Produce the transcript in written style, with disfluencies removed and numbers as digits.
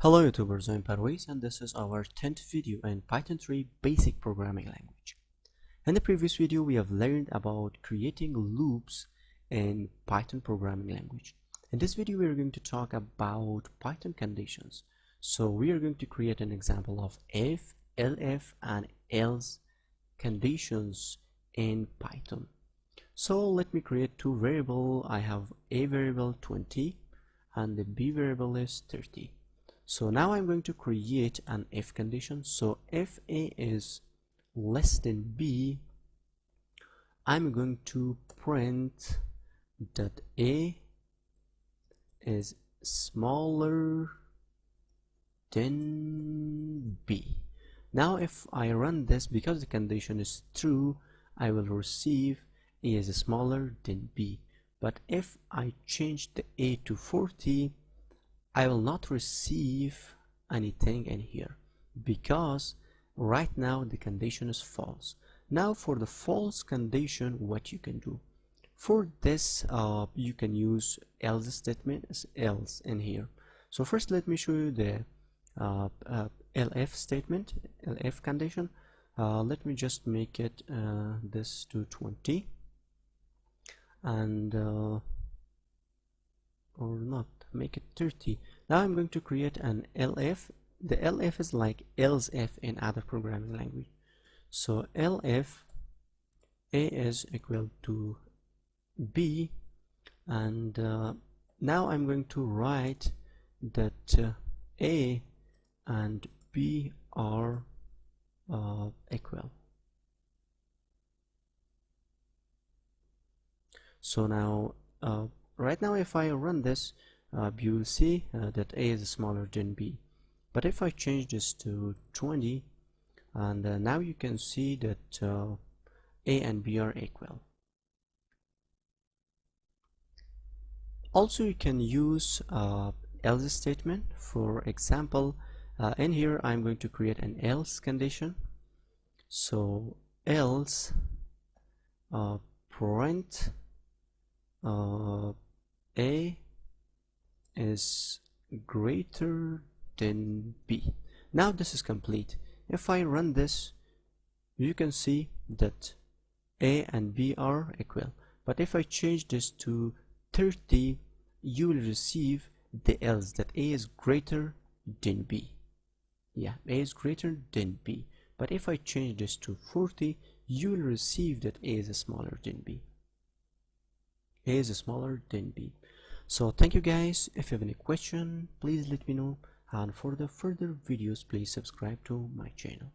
Hello YouTubers, I'm Python3 and this is our 10th video in Python 3 basic programming language. In the previous video we have learned about creating loops in Python programming language. In this video we are going to talk about Python conditions. So we are going to create an example of if, elif and else conditions in Python. So let me create two variables. I have a variable 20 and the b variable is 30. So now I'm going to create an if condition. So if a is less than b, I'm going to print that a is smaller than b. Now if I run this, because the condition is true, I will receive a is smaller than b. But if I change the a to 40, I will not receive anything in here because right now the condition is false. Now for the false condition, what you can do for this, you can use else statement as else in here. So first let me show you the elif statement, elif condition. Let me just make it this to 20 and or not, make it 30. Now I'm going to create an elif. The elif is like else if in other programming language. So elif a is equal to b, and now I'm going to write that a and b are equal. So now right now if I run this, you will see that a is smaller than b. But if I change this to 20, and now you can see that a and b are equal. Also you can use else statement. For example, in here I'm going to create an else condition. So else print a is greater than b. Now this is complete. If I run this, you can see that a and b are equal. But if I change this to 30, you will receive the else, that a is greater than b. Yeah, a is greater than b. But if I change this to 40, you will receive that a is smaller than b. A is smaller than b. So thank you guys. If you have any question, please let me know, and for the further videos please subscribe to my channel.